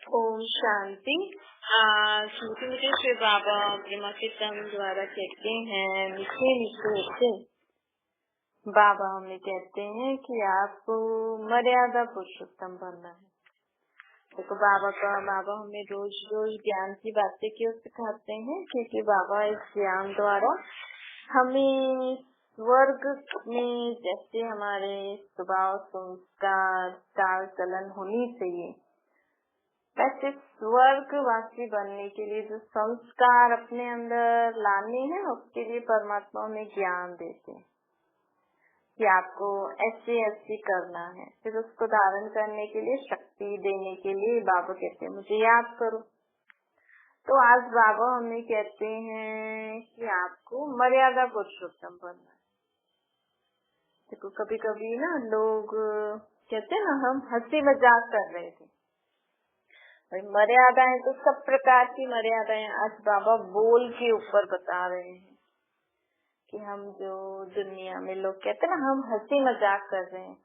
ओम शांति। मुझे श्री बाबा प्रेमा कीर्तन द्वारा कहते हैं, मीठे मीठे बाबा हमें कहते हैं कि आपको मर्यादा पुरुषोत्तम बनना है। देखो बाबा हमें रोज रोज ज्ञान की बातें क्यों सिखाते हैं, क्योंकि बाबा इस ज्ञान द्वारा हमें स्वर्ग में जैसे हमारे स्वभाव संस्कार चाल चलन होनी चाहिए, वैसे स्वर्गवासी बनने के लिए जो संस्कार अपने अंदर लाने हैं, उसके लिए परमात्मा में ज्ञान देते हैं कि आपको ऐसे ऐसे करना है। फिर उसको धारण करने के लिए शक्ति देने के लिए बाबा कहते हैं मुझे याद करो। तो आज बाबा हमें कहते हैं कि आपको मर्यादा पुरुषोत्तम बनना है। देखो कभी कभी ना लोग कहते हैं ना, हम हंसी मजाक कर रहे थे, मर्यादाएं तो सब प्रकार की मर्यादाएं आज बाबा बोल के ऊपर बता रहे हैं कि हम जो दुनिया में लोग कहते हैं ना, हम हंसी मजाक कर रहे हैं।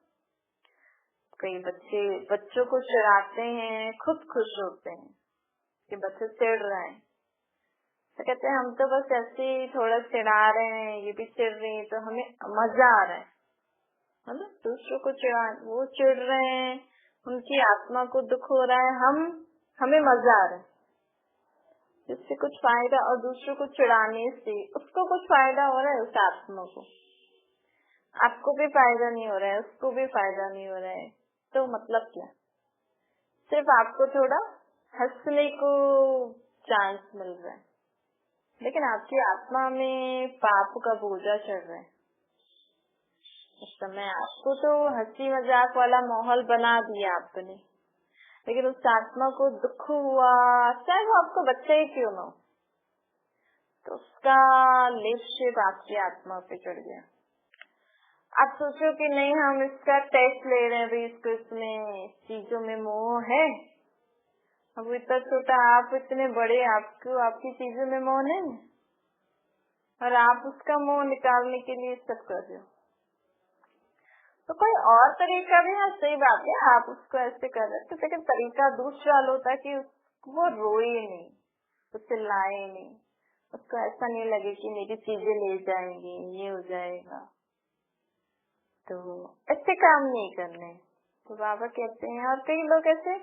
कई बच्चों को चिढ़ाते हैं, खुद खुश होते हैं कि बच्चे चिढ़ रहे हैं, तो कहते हैं हम तो बस ऐसे ही थोड़ा चिढ़ा रहे हैं, ये भी चिढ़ रही है तो हमें मजा आ रहा है। मतलब दूसरों को चिढ़ा, वो चिढ़ रहे हैं, उनकी आत्मा को दुख हो रहा है, हमें मजा आ रहा है, जिससे कुछ फायदा, और दूसरों को चिढ़ाने से उसको कुछ फायदा हो रहा है, उस आत्मा को, आपको भी फायदा नहीं हो रहा है, उसको भी फायदा नहीं हो रहा है, तो मतलब क्या, सिर्फ आपको थोड़ा हंसने को चांस मिल रहा है, लेकिन आपकी आत्मा में पाप का बोझा चढ़ रहा है। उस समय आपको तो हंसी मजाक वाला माहौल बना दिया आपने, लेकिन उस आत्मा को दुख हुआ, चाहे वो आपको बच्चा ही क्यों ना हो, तो उसका लेप आपकी आत्मा पे चढ़ गया। आप सोचो कि नहीं, हम इसका टेस्ट ले रहे हैं, भाई इसको इसमें चीजों में मोह है, अब इतना छोटा, आप इतने बड़े, आपको आपकी चीजों में मोह नहीं, और आप उसका मोह निकालने के लिए सब कर रहे हो। तो कोई और तरीका भी है, सही बात है, आप उसको ऐसे कर रहे थे, लेकिन तरीका दूसरा होता कि वो रोए नहीं, वो चिल्लाए नहीं, उसको ऐसा नहीं लगे कि मेरी चीजें ले जाएंगी, ये हो जाएगा, तो ऐसे काम नहीं करने। तो बाबा कहते हैं, और कई लोग ऐसे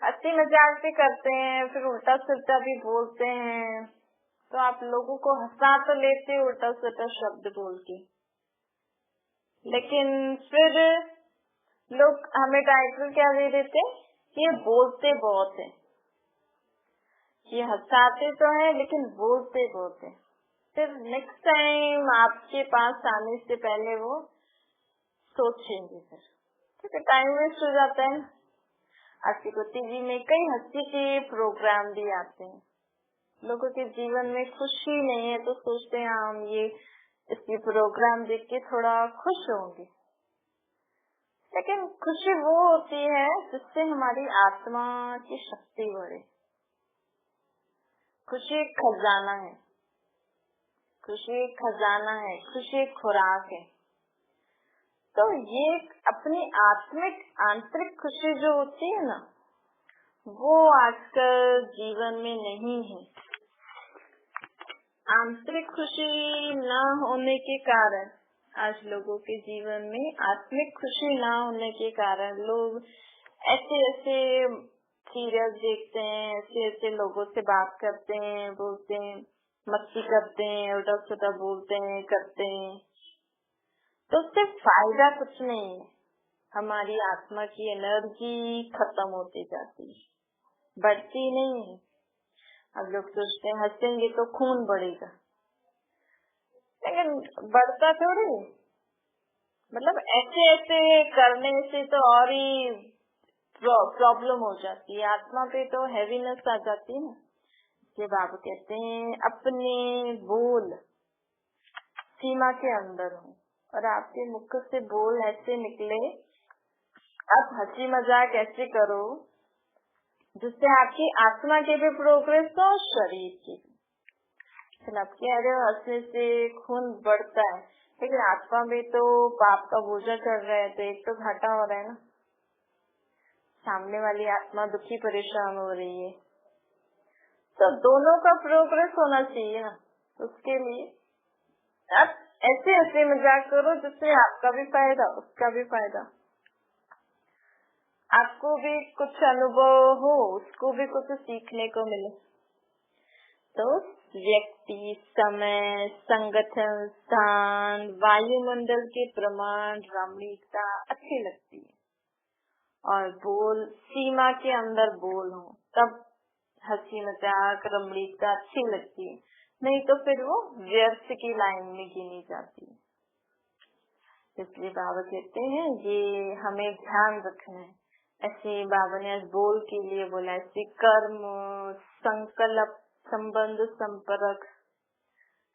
हंसी मजाक भी करते हैं, फिर उल्टा सुल्टा भी बोलते हैं, तो आप लोगों को हंसा तो लेते उल्टा सुल्टा शब्द बोल के, लेकिन फिर लोग हमें टाइटल क्या दे देते, ये बोलते बहुत है, ये हंसाते तो है लेकिन बोलते बहुत है। फिर नेक्स्ट टाइम आपके पास आने से पहले वो सोचेंगे, फिर क्योंकि टाइम वेस्ट हो जाता है। आज को टीवी में कई हंसी के प्रोग्राम भी आते हैं, लोगों के जीवन में खुशी नहीं है तो सोचते हैं हम ये इसकी प्रोग्राम देख के थोड़ा खुश होंगे, लेकिन खुशी वो होती है जिससे हमारी आत्मा की शक्ति बढ़े। खुशी एक खजाना है, खुशी एक खजाना है, खुशी एक खुराक है। तो ये अपनी आत्मिक आंतरिक खुशी जो होती है ना, वो आजकल जीवन में नहीं है। आंतरिक खुशी न होने के कारण आज लोगों के जीवन में आत्मिक खुशी न होने के कारण लोग ऐसे ऐसे सीरियल देखते हैं, ऐसे ऐसे लोगों से बात करते हैं, बोलते हैं, मस्ती करते हैं, उल्टा सुल्टा बोलते हैं, करते हैं, तो उससे फायदा कुछ नहीं है। हमारी आत्मा की एनर्जी खत्म होती जाती है, बढ़ती नहीं है। अब लोग सोचते हैं हंसेंगे तो खून बढ़ेगा, लेकिन बढ़ता थोड़ी, मतलब ऐसे ऐसे करने से तो और ही प्रॉब्लम हो जाती है, आत्मा पे तो हैवीनेस आ जाती है ना। ये बाबा कहते हैं अपने बोल सीमा के अंदर हो, और आपके मुख से बोल ऐसे निकले, आप हंसी मजाक ऐसे करो जिससे आपकी आत्मा के भी प्रोग्रेस हो और शरीर की भी। आप कह रहे हो हंसने से खून बढ़ता है, लेकिन आत्मा में तो पाप का बोझा चढ़ रहा है, तो एक तो घाटा हो रहा है ना। सामने वाली आत्मा दुखी परेशान हो रही है, तो दोनों का प्रोग्रेस होना चाहिए ना। उसके लिए आप ऐसे ऐसे मजाक करो जिससे आपका भी फायदा, उसका भी फायदा, आपको भी कुछ अनुभव हो, उसको भी कुछ सीखने को मिले। तो व्यक्ति, समय, संगठन, स्थान, वायुमंडल के प्रमाण, रमणीयता अच्छी लगती है, और बोल सीमा के अंदर बोल हो तब हंसी मजाक रमणीयता अच्छी लगती है, नहीं तो फिर वो व्यर्थ की लाइन में गिनी जाती है। इसलिए बाबा कहते हैं ये हमें ध्यान रखना है। ऐसे बाबा ने आज बोल के लिए बोला, ऐसे कर्म, संकल्प, संबंध, संपर्क,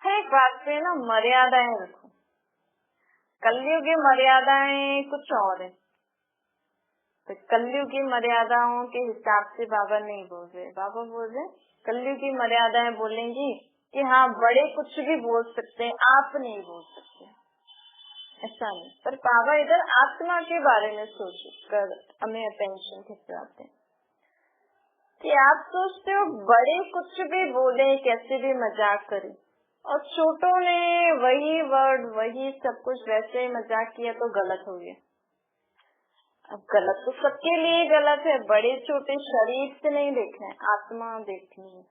हर एक बात पे ना मर्यादाएं रखो। कलयुगी मर्यादाएं कुछ और है, तो कलयुगी मर्यादाओं के हिसाब से बाबा नहीं बोल रहे। बाबा बोल रहे कलयुगी मर्यादाएं बोलेंगी कि हाँ बड़े कुछ भी बोल सकते हैं, आप नहीं बोल सकते, ऐसा नहीं। पर बाबा इधर आत्मा के बारे में सोच कर हमें अटेंशन खिंचवाते हैं कि आप सोचते हो बड़े कुछ भी बोले, कैसे भी मजाक करें, और छोटों ने वही वर्ड, वही सब कुछ वैसे ही मजाक किया तो गलत हो गया। अब गलत तो सबके लिए गलत है, बड़े छोटे शरीर से नहीं देखना है, आत्मा देखनी है।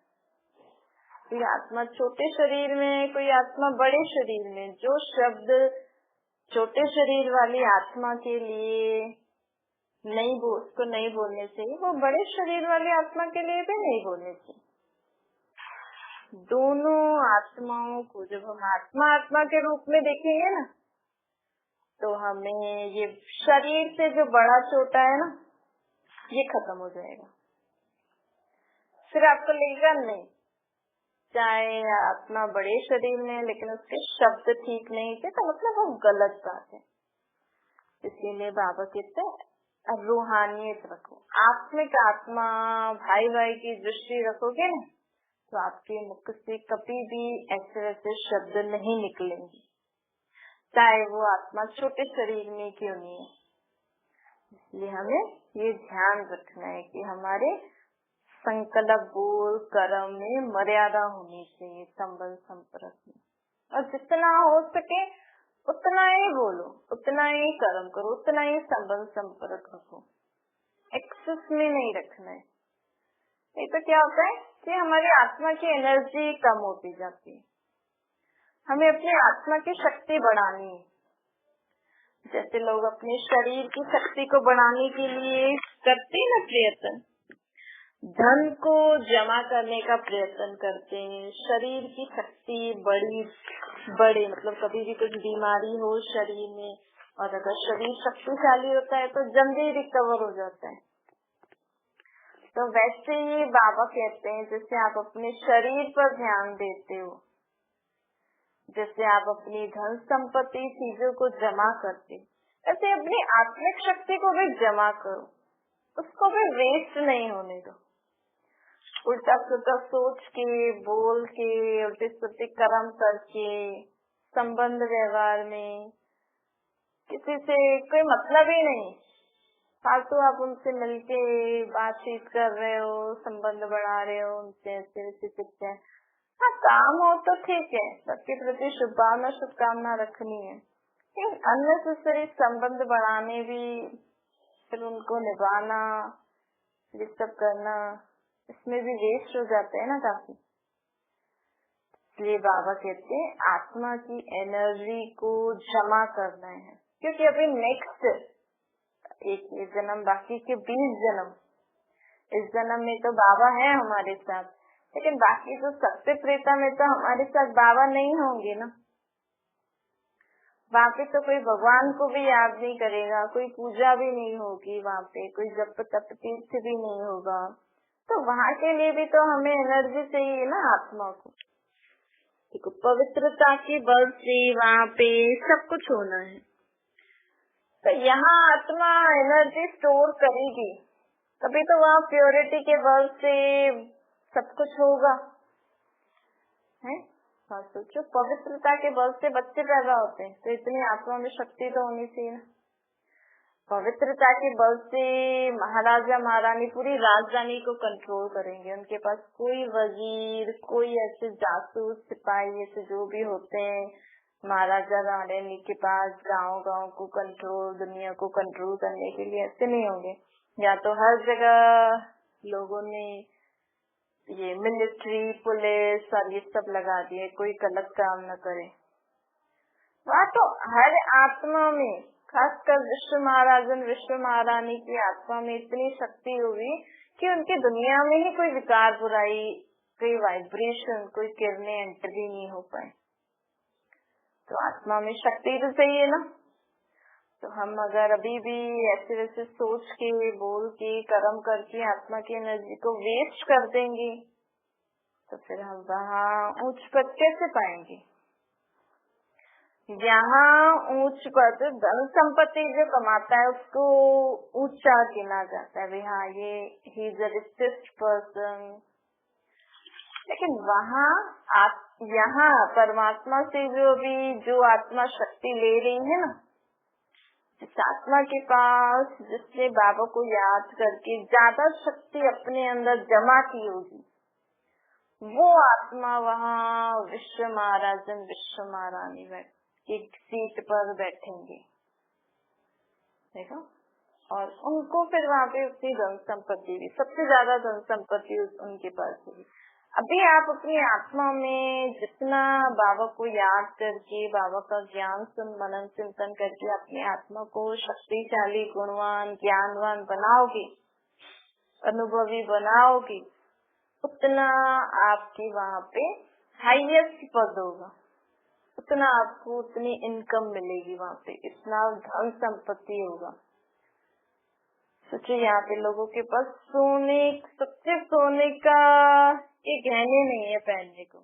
कोई आत्मा छोटे शरीर में, कोई आत्मा बड़े शरीर में। जो शब्द छोटे शरीर वाली आत्मा के लिए उसको नहीं बोलने चाहिए, वो बड़े शरीर वाली आत्मा के लिए भी नहीं बोलने चाहिए। दोनों आत्माओं को जब हम आत्मा आत्मा के रूप में देखेंगे ना, तो हमें ये शरीर से जो बड़ा छोटा है ना, ये खत्म हो जाएगा। फिर आपको लगेगा नहीं, चाहे आत्मा बड़े शरीर में, लेकिन उसके शब्द ठीक नहीं थे तो मतलब वो गलत बात है। इसीलिए बाबा कहते हैं रूहानियत रखो, आत्मिक आत्मा, भाई भाई की दृष्टि रखोगे ना, तो आपके मुख से कभी भी ऐसे वैसे शब्द नहीं निकलेंगे, चाहे वो आत्मा छोटे शरीर में क्यों नहीं है। इसलिए हमें ये ध्यान रखना है कि हमारे संकल्प, बोल, कर्म में मर्यादा होनी चाहिए, संबंध संपर्क में, और जितना हो सके उतना ही बोलो, उतना ही कर्म करो, उतना ही संबंध संपर्क रखो, एक्सेस में नहीं रखना है। ये तो क्या होता है कि हमारी आत्मा की एनर्जी कम होती जाती है। हमें अपनी आत्मा की शक्ति बढ़ानी है। जैसे लोग अपने शरीर की शक्ति को बढ़ाने के लिए करते हैं ना प्रयत्न, धन को जमा करने का प्रयत्न करते हैं, शरीर की शक्ति बड़े मतलब कभी भी कुछ बीमारी हो शरीर में, और अगर शरीर शक्तिशाली होता है तो जल्दी रिकवर हो जाता है। तो वैसे ही बाबा कहते हैं जैसे आप अपने शरीर पर ध्यान देते हो, जैसे आप अपनी धन संपत्ति चीजों को जमा करते, ऐसे अपनी आत्मिक शक्ति को भी जमा करो, उसको भी वेस्ट नहीं होने दो। उल्टा सुल्टा सोच के, बोल के, उल्टे सुल्टे कर्म करके, संबंध व्यवहार में किसी से कोई मतलब ही नहीं, फालतू आप उनसे मिलके बातचीत कर रहे हो, संबंध बढ़ा रहे हो उनसे, ऐसे वैसे कुछ है। हाँ काम हो तो ठीक है, सबके प्रति शुभभावना शुभकामना रखनी है, लेकिन अननेसेसरी संबंध बढ़ाने भी, फिर उनको निभाना, ये सब करना, इसमें भी वेस्ट हो जाते हैं ना काफी। इसलिए बाबा कहते हैं आत्मा की एनर्जी को जमा करना है, क्योंकि अभी नेक्स्ट एक जन्म बाकी के 20 जन्म, इस जन्म में तो बाबा है हमारे साथ, लेकिन बाकी तो सत्य त्रेता में तो हमारे साथ बाबा नहीं होंगे ना। वहाँ पे तो कोई भगवान को भी याद नहीं करेगा, कोई पूजा भी नहीं होगी, वहाँ पे कोई जप तप तीर्थ भी नहीं होगा, तो वहाँ के लिए भी तो हमें एनर्जी चाहिए ना आत्मा को। देखो पवित्रता के बल से वहाँ पे सब कुछ होना है, तो यहाँ आत्मा एनर्जी स्टोर करेगी, तभी तो वहाँ प्योरिटी के बल से सब कुछ होगा, है। हाँ सोचो, पवित्रता के बल से बच्चे पैदा होते हैं, तो इतनी आत्मा में शक्ति तो होनी चाहिए ना। पवित्रता के बल से महाराजा महारानी पूरी राजधानी को कंट्रोल करेंगे। उनके पास कोई वजीर, कोई ऐसे जासूस सिपाही ऐसे जो भी होते हैं महाराजा रानी के पास गांव को कंट्रोल, दुनिया को कंट्रोल करने के लिए, ऐसे नहीं होंगे। या तो हर जगह लोगों ने ये मिलिट्री, पुलिस और ये सब लगा दिए, कोई गलत काम न करे। वहाँ तो हर आत्मा में, खासकर विश्व महाराजन विश्व महारानी की आत्मा में इतनी शक्ति होगी कि उनकी दुनिया में ही कोई विकार, बुराई, कोई वाइब्रेशन, कोई किरणें एंटर ही नहीं हो पाए। तो आत्मा में शक्ति तो चाहिए ना। तो हम अगर अभी भी ऐसे वैसे सोच के, बोल के, कर्म करके आत्मा की एनर्जी को वेस्ट कर देंगे तो फिर हम वहाँ उच्च पद कैसे पाएंगे। यहाँ ऊंच पद, धन संपत्ति जो कमाता है उसको ऊंचा गिना जाता है, हाँ ये he is a richest person. लेकिन वहाँ यहाँ परमात्मा से जो आत्मा शक्ति ले रही है ना, जिस आत्मा के पास, जिसने बाबा को याद करके ज्यादा शक्ति अपने अंदर जमा की होगी, वो आत्मा वहाँ विश्व महाराजन विश्व महारानी एक सीट पर बैठेंगे, देखो। और उनको फिर वहाँ पे उतनी धन संपत्ति भी, सबसे ज्यादा धन संपत्ति उनके पास होगी। अभी आप अपनी आत्मा में जितना बाबा को याद करके, बाबा का ज्ञान मनन चिंतन करके अपनी आत्मा को शक्तिशाली, गुणवान, ज्ञानवान बनाओगे, अनुभवी बनाओगे, उतना आपकी वहाँ पे हाईएस्ट पद होगा, उतना आपको उतनी इनकम मिलेगी वहाँ पे, इतना धन संपत्ति होगा। सोचिए यहाँ पे लोगों के पास सोने, सच्चे सोने का ये गहने नहीं है पहनने को,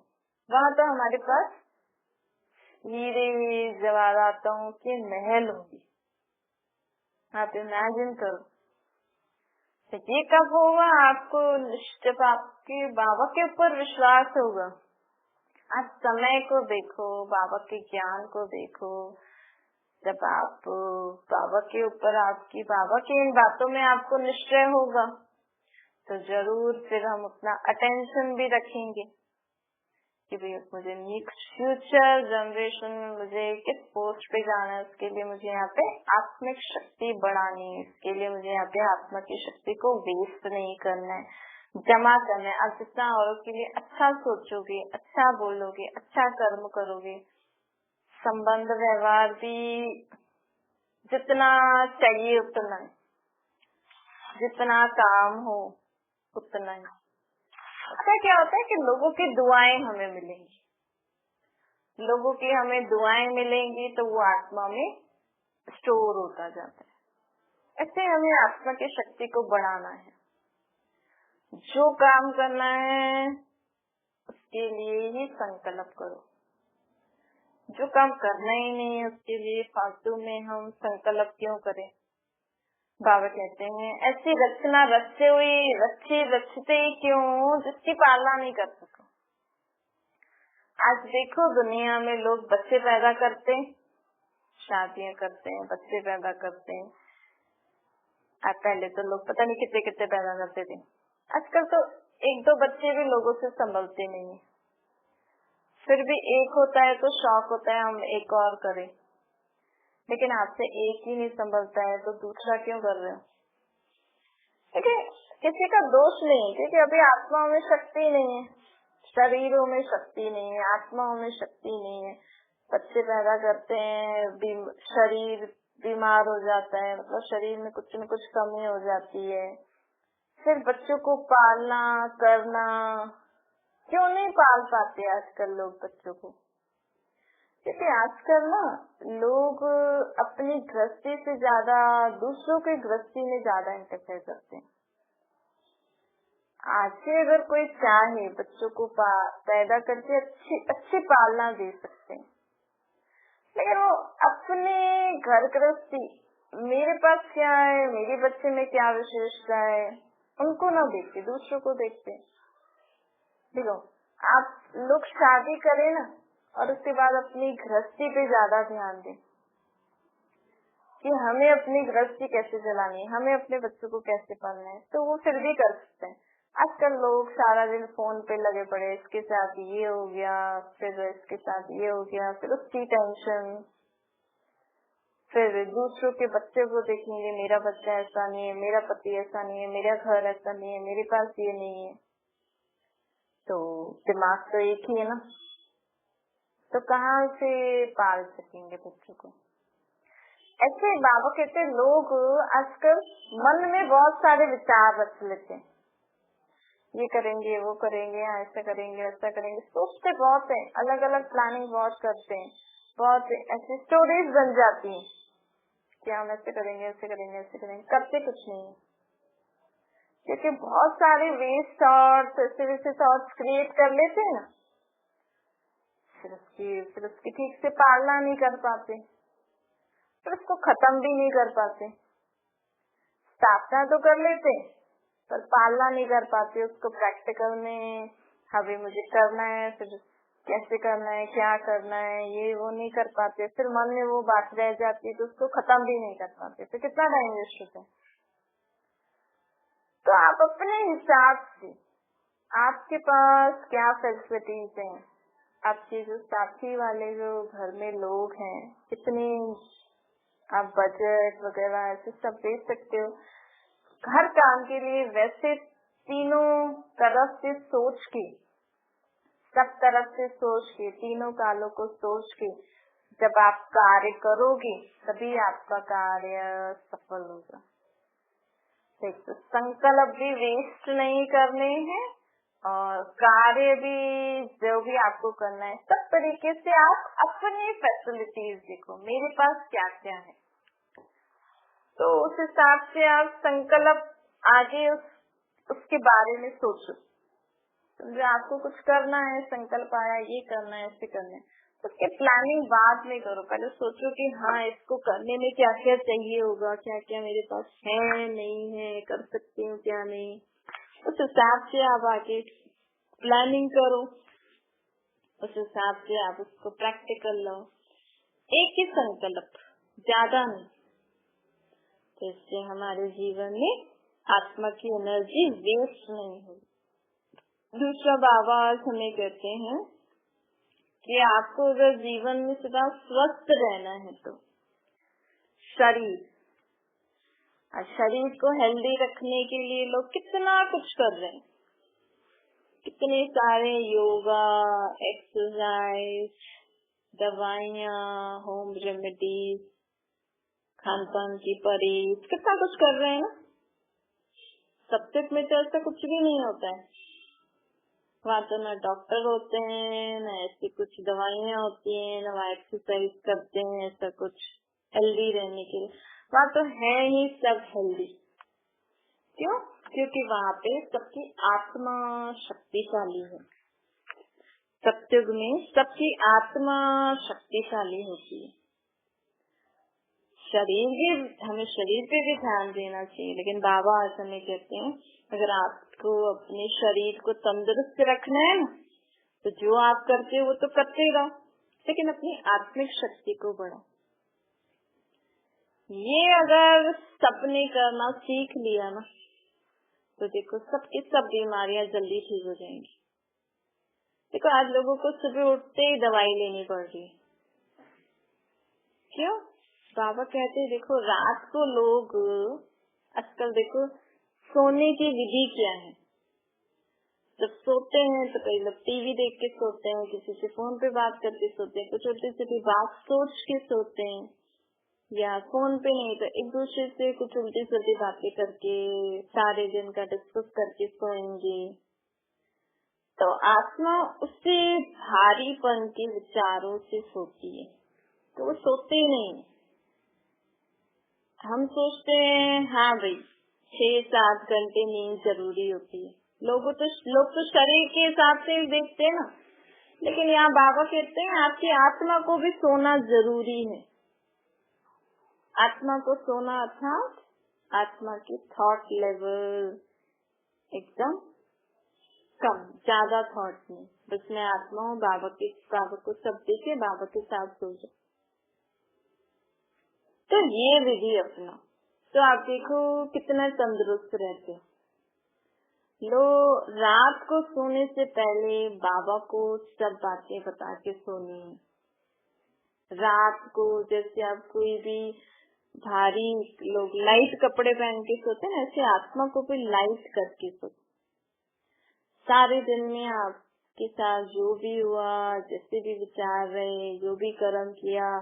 वहाँ तो हमारे पास हीरे जवाहरातों के महल होंगे। आप इमेजिन करो, तो ये कब होगा आपको, जब आपके बाबा के ऊपर विश्वास होगा। आप समय को देखो, बाबा के ज्ञान को देखो, जब आप बाबा के ऊपर, आपकी बाबा की इन बातों में आपको निश्चय होगा तो जरूर फिर हम अपना अटेंशन भी रखेंगे कि भाई मुझे नेक्स्ट फ्यूचर जनरेशन में मुझे किस पोस्ट पे जाना है, उसके लिए मुझे यहाँ पे आत्मिक शक्ति बढ़ानी है, इसके लिए मुझे यहाँ पे आत्मा की शक्ति को वेस्ट नहीं करना है, जमा करना है। आप जितना औरों के लिए अच्छा सोचोगे, अच्छा बोलोगे, अच्छा कर्म करोगे, संबंध व्यवहार भी जितना चाहिए उतना, जितना काम हो उतना ही। अच्छा क्या होता है कि लोगों की दुआएं हमें मिलेंगी, लोगों की हमें दुआएं मिलेंगी तो वो आत्मा में स्टोर होता जाता है। ऐसे हमें आत्मा की शक्ति को बढ़ाना है, जो काम करना है उसके लिए ही संकल्प करो, जो काम करना ही नहीं है उसके लिए फालतू में हम संकल्प क्यों करें। बाबा कहते हैं ऐसी रचना रचे हुई रचते क्यों जिसकी पालना नहीं कर सको। आज देखो दुनिया में लोग बच्चे पैदा करते, शादियां करते हैं, बच्चे पैदा करते हैं। आज पहले तो लोग पता नहीं कितने कितने पैदा करते थे, आजकल तो एक दो बच्चे भी लोगों से संभलते नहीं है। फिर भी एक होता है तो शौक होता है हम एक और करें, लेकिन आपसे एक ही नहीं संभलता है तो दूसरा क्यों कर रहे हो। देखिए किसी का दोष नहीं, क्योंकि अभी आत्माओं में शक्ति नहीं है, शरीरों में शक्ति नहीं है, आत्माओं में शक्ति नहीं है। बच्चे पैदा करते हैं, शरीर बीमार हो जाता है, मतलब शरीर में कुछ न कुछ कमी हो जाती है। फिर बच्चों को पालना करना, क्यों नहीं पाल पाते आजकल लोग बच्चों को, क्योंकि आजकल ना लोग अपनी गृहस्थी से ज्यादा दूसरों की गृहस्थी में ज्यादा इंटरफेयर करते हैं। आज से अगर कोई चाहे बच्चों को पैदा करके अच्छी पालना दे सकते हैं, लेकिन वो अपने घर गृहस्थी, मेरे पास क्या है, मेरे बच्चे में क्या विशेषता है, उनको ना देखते, दूसरों को देखते। देखो आप लोग शादी करें ना और उसके बाद अपनी गृहस्थी पे ज्यादा ध्यान दें, कि हमें अपनी गृहस्थी कैसे चलानी है, हमें अपने बच्चों को कैसे पालना है, तो वो फिर भी कर सकते हैं। आजकल लोग सारा दिन फोन पे लगे पड़े, इसके साथ ये हो गया, फिर इसके साथ ये हो गया, फिर उसकी टेंशन, फिर दूसरों के बच्चे को देखेंगे, मेरा बच्चा ऐसा नहीं है, मेरा पति ऐसा नहीं है, मेरा घर ऐसा नहीं है, मेरे पास ये नहीं है। तो दिमाग तो एक ही है ना, तो कहाँ से पाल सकेंगे बच्चों को। ऐसे बाबा कहते हैं लोग आजकल मन में बहुत सारे विचार रख लेते हैं, ये करेंगे वो करेंगे, ऐसा करेंगे वैसा करेंगे, सोचते बहुत है, अलग अलग प्लानिंग बहुत करते हैं, बहुत ऐसी स्टोरीज बन जाती हैं कि हम ऐसे करेंगे ऐसे करेंगे ऐसे करेंगे, करते कुछ नहीं है। क्योंकि बहुत सारे वेस्ट थॉट्स, ऐसे वैसे थॉट्स क्रिएट कर लेते हैं ना, फिर उसकी ठीक से पालना नहीं कर पाते, फिर उसको खत्म भी नहीं कर पाते। स्थापना तो कर लेते पर पालना नहीं कर पाते उसको प्रैक्टिकल में। अभी मुझे करना है, फिर कैसे करना है, क्या करना है, ये वो नहीं कर पाते, फिर मन में वो बात रह जाती है तो उसको खत्म भी नहीं कर पाते, तो कितना टाइम वेस्ट होता है। तो आप अपने हिसाब से, आपके पास क्या फैसिलिटीज हैं, आपके जो साथी वाले जो घर में लोग हैं, कितने आप बजट वगैरह ऐसे सब दे सकते हो हर काम के लिए। वैसे तीनों तरफ से सोच के, सब तरफ से सोच के, तीनों कालों को सोच के जब आप कार्य करोगे तभी आपका कार्य सफल होगा। तो संकल्प भी वेस्ट नहीं करने हैं और कार्य भी जो भी आपको करना है सब तरीके से आप अपनी फैसिलिटीज देखो, मेरे पास क्या क्या है, तो उस हिसाब से आप संकल्प आगे उसके बारे में सोचो। तो आपको कुछ करना है, संकल्प आया ये करना है, ऐसे करना है, तो उसकी प्लानिंग बाद में करो। पहले सोचो कि हाँ इसको करने में क्या क्या चाहिए होगा, क्या क्या मेरे पास है नहीं है, कर सकती हूँ क्या नहीं, उस हिसाब से आप आगे प्लानिंग करो, उस हिसाब से आप उसको प्रैक्टिकल लो। एक ही संकल्प, ज्यादा नहीं, तो इससे हमारे जीवन में आत्मा की एनर्जी वेस्ट नहीं होगी। दूसरा बाबा हमें कहते हैं कि आपको अगर जीवन में सदा स्वस्थ रहना है तो शरीर को हेल्दी रखने के लिए लोग कितना कुछ कर रहे हैं, कितने सारे योगा, एक्सरसाइज, दवाइयाँ, होम रेमेडीज, खान पान की परहेज, कितना कुछ कर रहे हैं ना। सब्जेक्ट में तो ऐसा कुछ भी नहीं होता है, वहाँ तो ना डॉक्टर होते हैं, ना ऐसी कुछ दवाइयाँ होती हैं, ना वहाँ एक्सरसाइज करते हैं ऐसा कुछ हेल्दी रहने के लिए। वहाँ तो है ही सब हेल्दी। क्यों? क्योंकि वहाँ पे सबकी आत्मा शक्तिशाली है। सत्युग में सबकी आत्मा शक्तिशाली होती है। हमें शरीर पे भी ध्यान देना चाहिए, लेकिन बाबा ऐसा नहीं कहते हैं। अगर आपको अपने शरीर को तंदुरुस्त रखना है ना, तो जो आप करते हो वो तो करते रहो, लेकिन अपनी आत्मिक शक्ति को बढ़ाओ। ये अगर सबने करना सीख लिया ना, तो देखो सबकी सब बीमारियां जल्दी ठीक हो जाएंगी। देखो आज लोगों को सुबह उठते ही दवाई लेनी पड़ रही है, क्यों? बाबा कहते हैं देखो रात को लोग आजकल देखो सोने की विधि क्या है। जब सोते हैं तो कई लोग टीवी देख के सोते हैं, किसी से फोन पे बात करके सोते हैं, कुछ उल्टी सीधी बात सोच के सोते हैं, या फोन पे नहीं तो एक दूसरे से कुछ उल्टी सीधी बातें करके सारे दिन का डिस्कस करके सोएंगे। तो आत्मा उससे भारीपन के विचारों से सोती है, तो वो सोते ही नहीं। हम सोचते हैं हाँ भाई 6-7 घंटे नींद जरूरी होती है, लोग तो शरीर के हिसाब से ही देखते हैं ना, लेकिन यहाँ बाबा कहते हैं आपकी आत्मा को भी सोना जरूरी है। आत्मा को सोना अर्थात आत्मा की थॉट लेवल एकदम कम, ज्यादा थॉट नहीं, बस मैं आत्मा हूँ, बाबा को सब देखे, बाबा के साथ सो जाए। तो ये विधि अपना, तो आप देखो कितना तंदुरुस्त रहते हो। लो, रात को सोने से पहले बाबा को सब बातें बता के सोनी है। रात को जैसे आप कोई भी भारी लोग लाइट कपड़े पहन के सोते हैं, ऐसे आत्मा को भी लाइट करके सो। सारे दिन में आपके साथ जो भी हुआ, जैसे भी विचार रहे, जो भी कर्म किया,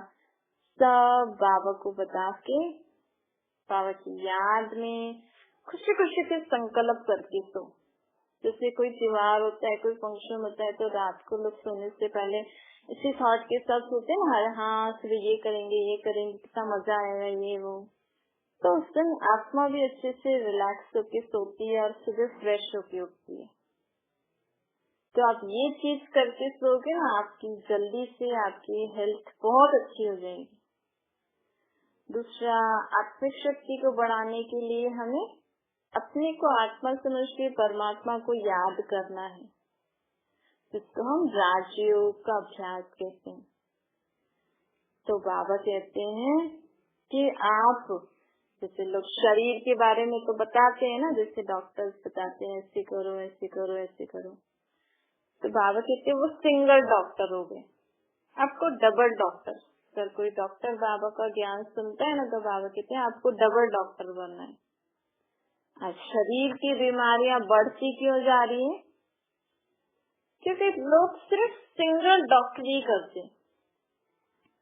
सब बाबा को बता के बाबा की याद में खुशी खुशी से संकल्प करके सो। जैसे कोई त्योहार होता है, कोई फंक्शन होता है, तो रात को लोग सोने से पहले इसी थॉट के साथ सोते हैं ना, हाँ सुबह ये करेंगे, कितना मजा आएगा, ये वो। तो उस दिन आत्मा भी अच्छे से रिलैक्स होके सोती है और सुबह फ्रेश होके उठती है। तो आप ये चीज करके सोगे ना, आपकी जल्दी से आपकी हेल्थ बहुत अच्छी हो जाएगी। दूसरा, आत्मिक शक्ति को बढ़ाने के लिए हमें अपने को आत्मा समझ के परमात्मा को याद करना है, जिसको हम राजयोग का अभ्यास कहते हैं। तो बाबा कहते हैं कि आप जैसे लोग शरीर के बारे में तो बताते हैं ना, जैसे डॉक्टर्स बताते हैं ऐसे करो ऐसे करो ऐसे करो, तो बाबा कहते हैं वो सिंगल डॉक्टर हो गए, आपको डबल डॉक्टर। अगर कोई डॉक्टर बाबा का ज्ञान सुनता है ना, तो बाबा कहते हैं आपको डबल डॉक्टर बनना है। आज शरीर की बीमारियां बढ़ती क्यों जा रही है? क्योंकि लोग सिर्फ सिंगल डॉक्टरी करते हैं।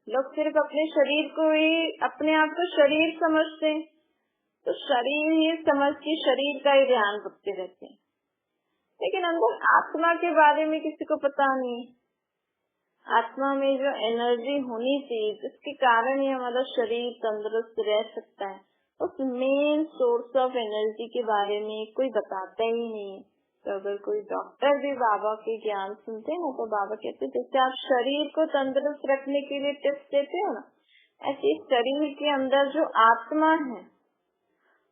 लोग सिर्फ अपने शरीर को ही, अपने आप को शरीर समझते हैं, तो शरीर ही समझ के शरीर का ही ध्यान रखते रहते हैं, लेकिन अंदर आत्मा के बारे में किसी को पता नहीं। आत्मा में जो एनर्जी होनी चाहिए, जिसके कारण ही हमारा शरीर तंदुरुस्त रह सकता है, उस मेन सोर्स ऑफ एनर्जी के बारे में कोई बताता ही नहीं। तो अगर कोई डॉक्टर भी बाबा के ज्ञान सुनते हैं ना, तो बाबा कहते हैं जैसे आप शरीर को तंदुरुस्त रखने के लिए टिप्स देते हो ना, ऐसे शरीर के अंदर जो आत्मा है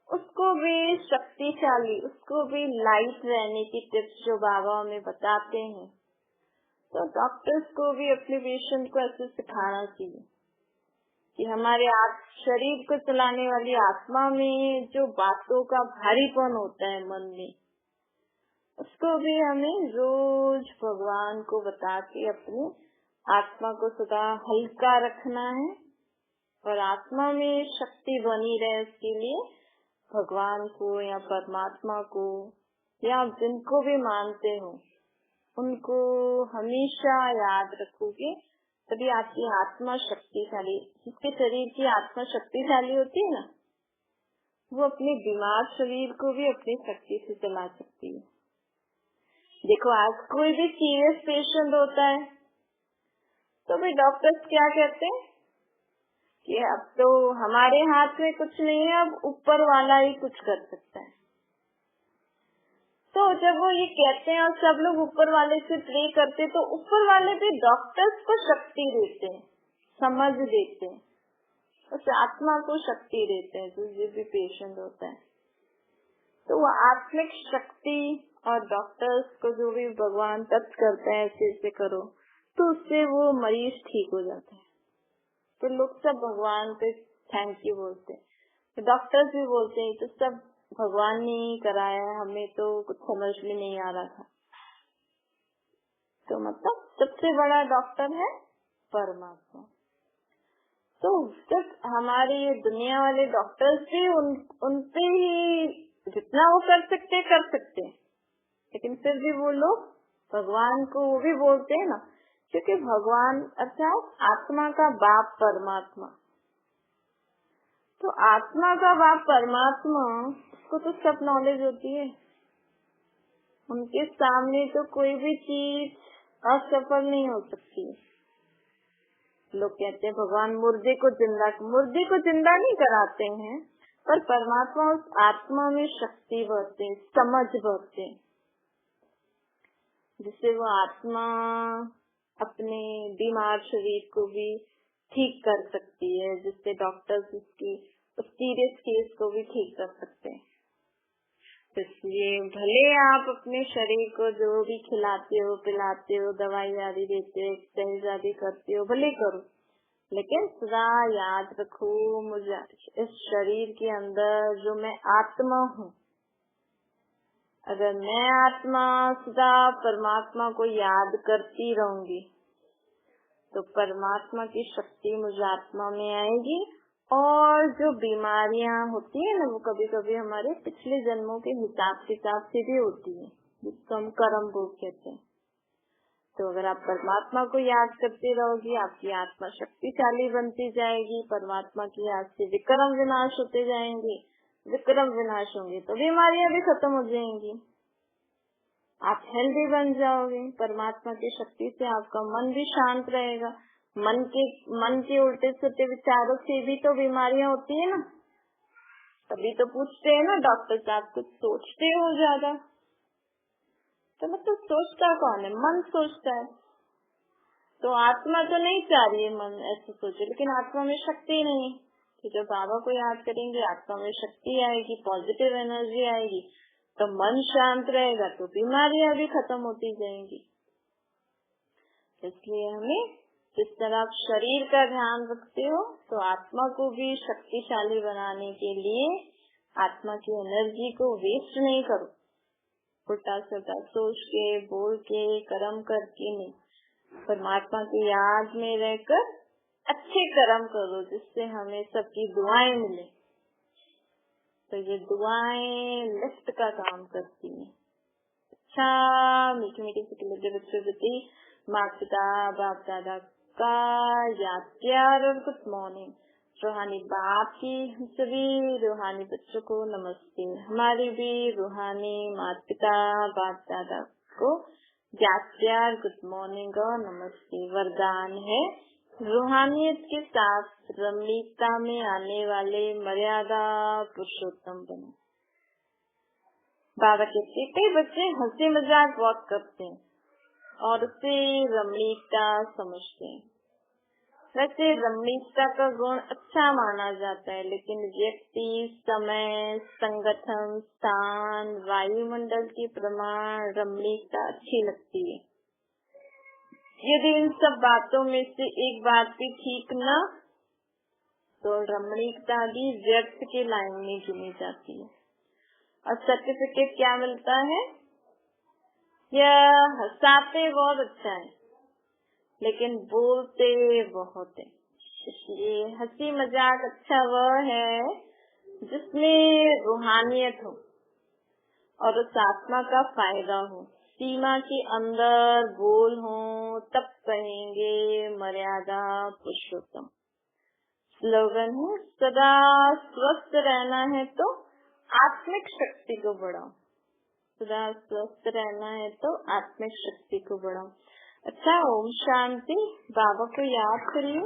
उसको भी शक्तिशाली, उसको भी लाइट रहने की टिप्स जो बाबा हमें बताते हैं, तो डॉक्टर्स को भी अपने पेशेंट को ऐसे सिखाना चाहिए कि हमारे शरीर को चलाने वाली आत्मा में जो बातों का भारीपन होता है मन में, उसको भी हमें रोज भगवान को बता के अपनी आत्मा को सदा हल्का रखना है, और आत्मा में शक्ति बनी रहे उसके लिए भगवान को या परमात्मा को या आप जिनको भी मानते हो उनको हमेशा याद रखोगे, तभी आपकी आत्मा शक्तिशाली, जिसके शरीर की आत्मा शक्तिशाली होती है ना, वो अपने बीमार शरीर को भी अपनी शक्ति से चला सकती है। देखो आज कोई भी सीरियस पेशेंट होता है तो भी डॉक्टर्स क्या कहते हैं कि अब तो हमारे हाथ में कुछ नहीं है, अब ऊपर वाला ही कुछ कर सकता है। तो जब वो ये कहते हैं और सब लोग ऊपर वाले से प्रे करते, तो ऊपर वाले भी डॉक्टर्स को शक्ति देते हैं, समझ देते हैं, उस आत्मा को शक्ति देते हैं जो भी पेशेंट होता है। तो वो आत्मिक शक्ति और डॉक्टर्स को जो भी भगवान टच करता है ऐसे ऐसे करो, तो उससे वो मरीज ठीक हो जाता है। तो लोग सब भगवान पे थैंक यू बोलते हैं, तो डॉक्टर्स भी बोलते हैं तो सब भगवान ने ही कराया, हमें तो कुछ समझ में नहीं आ रहा था। तो मतलब सबसे बड़ा डॉक्टर है परमात्मा। तो जब हमारे ये दुनिया वाले डॉक्टर्स भी उन पे ही जितना वो कर सकते, लेकिन फिर भी वो लोग भगवान को वो भी बोलते हैं ना, क्योंकि भगवान अर्थात आत्मा का बाप परमात्मा। तो आत्मा का बाप परमात्मा को तो सब नॉलेज होती है, उनके सामने तो कोई भी चीज असफल नहीं हो सकती है। लोग कहते हैं भगवान मुर्दे को जिंदा नहीं कराते हैं, पर परमात्मा उस आत्मा में शक्ति भरते हैं, समझ भरते हैं, जिससे वो आत्मा अपने बीमार शरीर को भी ठीक कर सकती है, जिससे डॉक्टर्स उसकी सीरियस केस को भी ठीक कर सकते हैं। इसलिए भले आप अपने शरीर को जो भी खिलाते हो पिलाते हो, दवाई आदि देते हो, एक्सरसाइज आदि करते हो, भले करो, लेकिन सदा याद रखो, मुझे इस शरीर के अंदर जो मैं आत्मा हूँ, अगर मैं आत्मा सदा परमात्मा को याद करती रहूंगी तो परमात्मा की शक्ति मुझ आत्मा में आएगी। और जो बीमारियां होती है ना, वो कभी कभी हमारे पिछले जन्मों के हिसाब से भी होती है, जिसको हम कर्म भोग कहते हैं। तो अगर आप परमात्मा को याद करते रहोगी, आपकी आत्मा शक्तिशाली बनती जाएगी, परमात्मा की याद से विक्रम विनाश होते जाएंगे, विक्रम विनाश होंगे तो बीमारियां भी खत्म हो जाएंगी, आप हेल्दी बन जाओगे। परमात्मा की शक्ति से आपका मन भी शांत रहेगा। मन के उल्टे सुलटे विचारों से भी तो बीमारियां होती है ना, तभी तो पूछते हैं ना डॉक्टर साहब, कुछ सोचते हो ज्यादा? तो मतलब सोचता कौन है? मन सोचता है। तो आत्मा तो नहीं चाह रही है मन ऐसे सोचे, लेकिन आत्मा में शक्ति नहीं। तो जब बाबा को याद करेंगे, आत्मा में शक्ति आएगी, पॉजिटिव एनर्जी आएगी, तो मन शांत रहेगा, तो बीमारियां भी खत्म होती जाएंगी। इसलिए हमें जिस तरह आप शरीर का ध्यान रखते हो, तो आत्मा को भी शक्तिशाली बनाने के लिए आत्मा की एनर्जी को वेस्ट नहीं करो, उल्टा सुल्टा सोच के, बोल के, कर्म करके नहीं। परमात्मा की याद में रहकर अच्छे कर्म करो, जिससे हमें सबकी दुआएं मिले। तो ये दुआएं लिफ्ट का काम करती हैं। अच्छा, मीठी मीठी सिकले बच्चों प्रति माता पिता बाप दादा का याद प्यार और गुड मॉर्निंग। रूहानी बाप की हम सभी रूहानी बच्चों को नमस्ते। हमारी भी रूहानी माता पिता बाप दादा को याद प्यार गुड मॉर्निंग और नमस्ते। वरदान है, रूहानियत के साथ रमणीकता में आने वाले मर्यादा पुरुषोत्तम बनो। बाबा कहते कई बच्चे हंसी मजाक बहुत करते हैं और उसे रमणीकता समझते हैं। वैसे रमणीकता का गुण अच्छा माना जाता है, लेकिन व्यक्ति, समय, संगठन, स्थान, वायुमंडल के प्रमाण रमणीकता अच्छी लगती है। यदि इन सब बातों में से एक बात भी ठीक न, तो रमणीकता भी व्यर्थ के लाइन में गिनी जाती है। और सर्टिफिकेट क्या मिलता है? यह हंसाते बहुत अच्छा है, लेकिन बोलते बहुत है। इसलिए हंसी मजाक अच्छा वह है जिसमें रूहानियत हो और उस आत्मा का फायदा हो। सीमा के अंदर बोल हो तब कहेंगे मर्यादा पुरुषोत्तम। स्लोगन है, सदा स्वस्थ रहना है तो आत्मिक शक्ति को बढ़ाओ। सदा स्वस्थ रहना है तो आत्मिक शक्ति को बढ़ाओ। अच्छा, ओम शांति। बाबा को याद करिए।